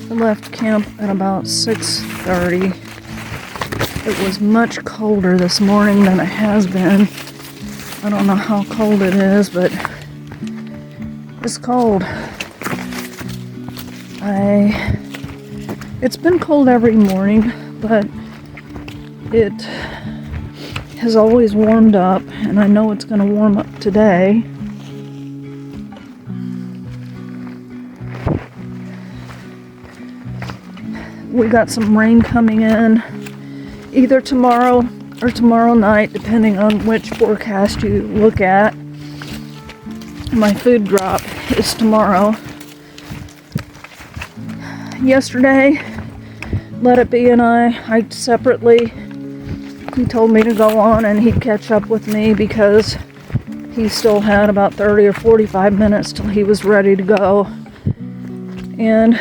I left camp at about 6:30. It was much colder this morning than it has been. I don't know how cold it is, but it's cold. It's been cold every morning, but it has always warmed up, and I know it's going to warm up today. We got some rain coming in either tomorrow or tomorrow night, depending on which forecast you look at. My food drop is tomorrow. Yesterday, Let It Be and I hiked separately. He told me to go on and he'd catch up with me because he still had about 30 or 45 minutes till he was ready to go. And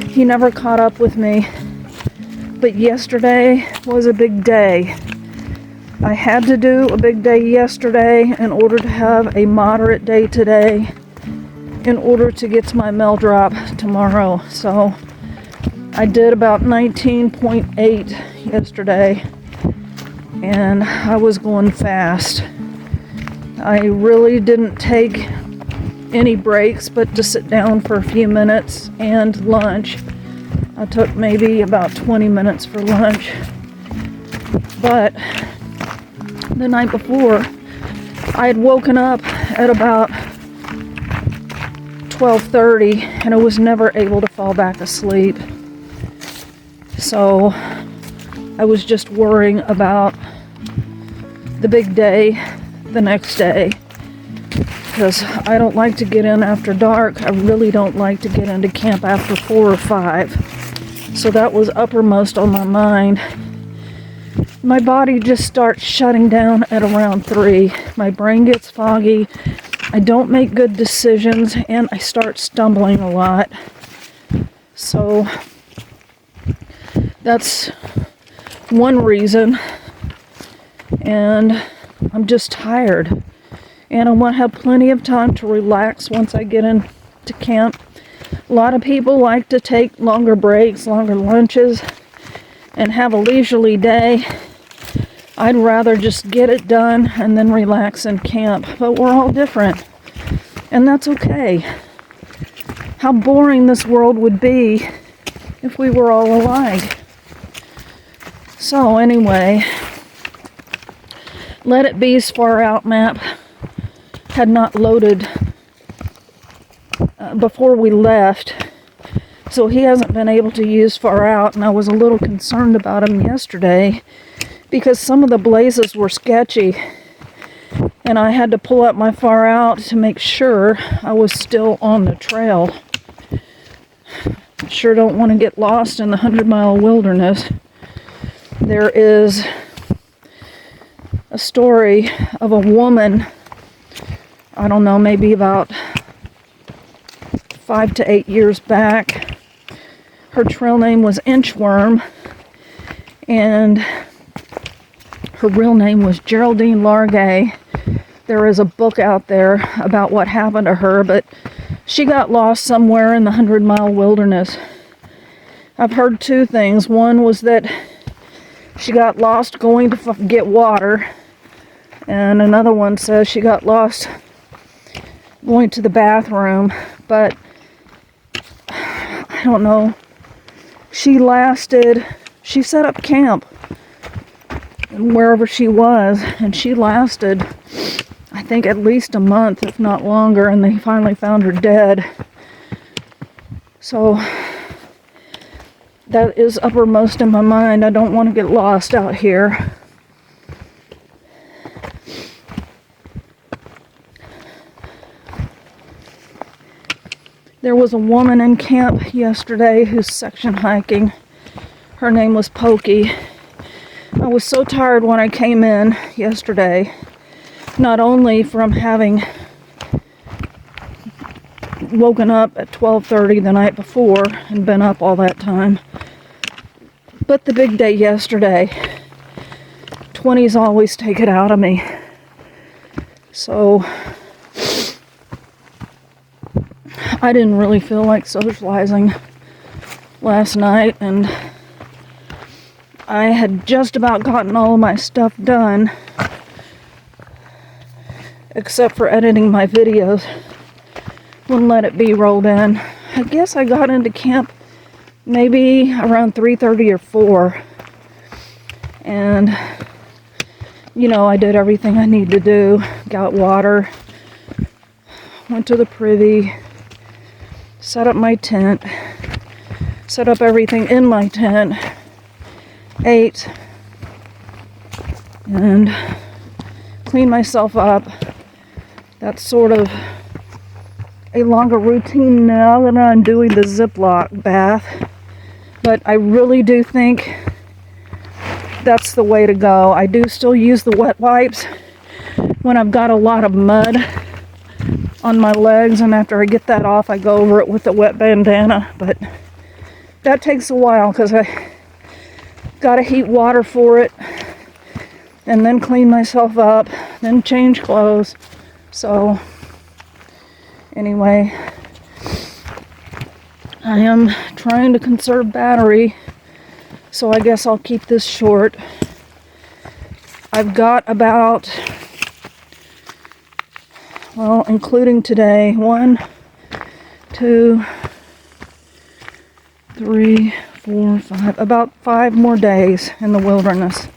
he never caught up with me. But yesterday was a big day. I had to do a big day yesterday in order to have a moderate day today, in order to get to my mail drop tomorrow. So I did about 19.8 yesterday, and I was going fast. I really didn't take any breaks but to sit down for a few minutes and lunch. I took maybe about 20 minutes for lunch. But the night before, I had woken up at about 12:30 and I was never able to fall back asleep. So I was just worrying about the big day the next day, because I don't like to get in after dark. I really don't like to get into camp after 4 or 5. So that was uppermost on my mind. My body just starts shutting down at around 3. My brain gets foggy. I don't make good decisions, and I start stumbling a lot. So that's one reason. And I'm just tired. And I want to have plenty of time to relax once I get into camp. A lot of people like to take longer breaks, longer lunches, and have a leisurely day. I'd rather just get it done and then relax in camp. But we're all different, and that's okay. How boring this world would be if we were all alike. So anyway, Let It Be's far out map had not loaded before we left, so he hasn't been able to use far out, and I was a little concerned about him yesterday because some of the blazes were sketchy, and I had to pull up my far out to make sure I was still on the trail. Sure don't want to get lost in the 100-mile wilderness. There is a story of a woman, I don't know, maybe about 5 to 8 years back. Her trail name was Inchworm, and her real name was Geraldine Largay. There is a book out there about what happened to her, but she got lost somewhere in the 100-mile wilderness. I've heard 2 things. One was that she got lost going to get water, and another one says she got lost going to the bathroom. But I don't know. She set up camp wherever she was, and she lasted, I think, at least a month, if not longer, and they finally found her dead. So that is uppermost in my mind. I don't want to get lost out here. There was a woman in camp yesterday who's section hiking. Her name was Pokey. I was so tired when I came in yesterday, not only from having woken up at 12:30 the night before and been up all that time, but the big day yesterday. 20s always take it out of me. So I didn't really feel like socializing last night, and I had just about gotten all of my stuff done, except for editing my videos when Let It Be rolled in. I guess I got into camp maybe around 3:30 or 4, and you know, I did everything I need to do. Got water, went to the privy, set up my tent, set up everything in my tent, ate, and cleaned myself up. That's sort of a longer routine now that I'm doing the Ziploc bath, but I really do think that's the way to go. I do still use the wet wipes when I've got a lot of mud on my legs, and after I get that off, I go over it with the wet bandana, but that takes a while because I gotta heat water for it and then clean myself up, then change clothes. So anyway, I am trying to conserve battery, so I guess I'll keep this short. I've got about, well, including today, 1, 2, 3, 4, 5, about 5 more days in the wilderness.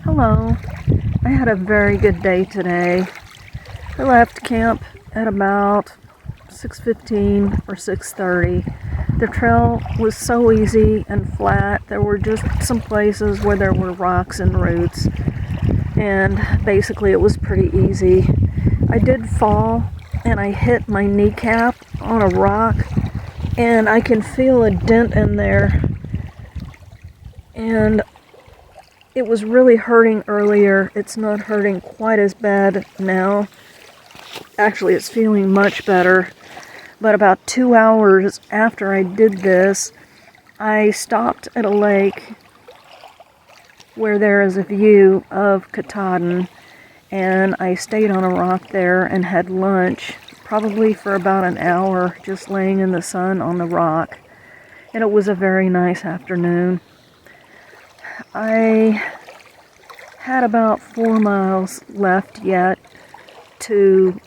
Hello. I had a very good day today. I left camp at about 6:15 or 6:30. The trail was so easy and flat. There were just some places where there were rocks and roots, and basically it was pretty easy. I did fall and I hit my kneecap on a rock, and I can feel a dent in there, and it was really hurting earlier. It's not hurting quite as bad now. Actually, it's feeling much better. But about 2 hours after I did this, I stopped at a lake where there is a view of Katahdin, and I stayed on a rock there and had lunch, probably for about an hour, just laying in the sun on the rock. and it was a very nice afternoon. I had about 4 miles left yet to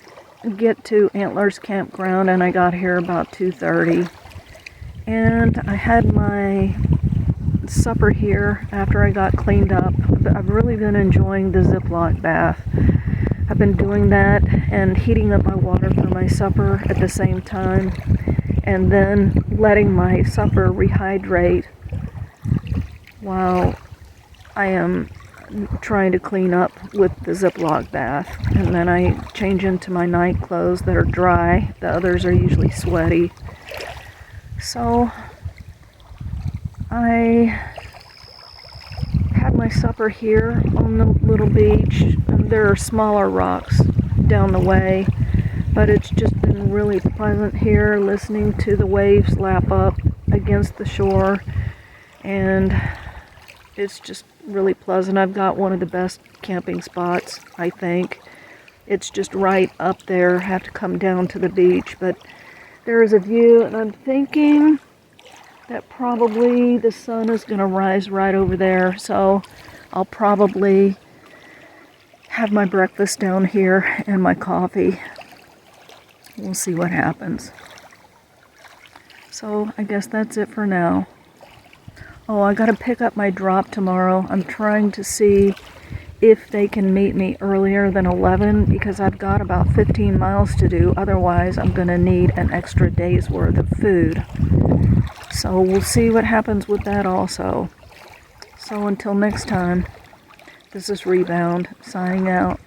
get to Antlers Campground, and I got here about 2:30. And I had my supper here after I got cleaned up. I've really been enjoying the Ziploc bath. I've been doing that and heating up my water for my supper at the same time, and then letting my supper rehydrate while I am trying to clean up with the Ziploc bath. And then I change into my night clothes that are dry. The others are usually sweaty. So I had my supper here on the little beach. There are smaller rocks down the way, but it's just been really pleasant here, listening to the waves lap up against the shore, and it's just really pleasant. I've got one of the best camping spots, I think. It's just right up there. I have to come down to the beach, but there is a view, and I'm thinking that probably the sun is going to rise right over there, so I'll probably have my breakfast down here and my coffee. We'll see what happens. So I guess that's it for now. Oh, I gotta pick up my drop tomorrow. I'm trying to see if they can meet me earlier than 11 because I've got about 15 miles to do. Otherwise, I'm gonna need an extra day's worth of food. So we'll see what happens with that also. So until next time, this is Rebound, signing out.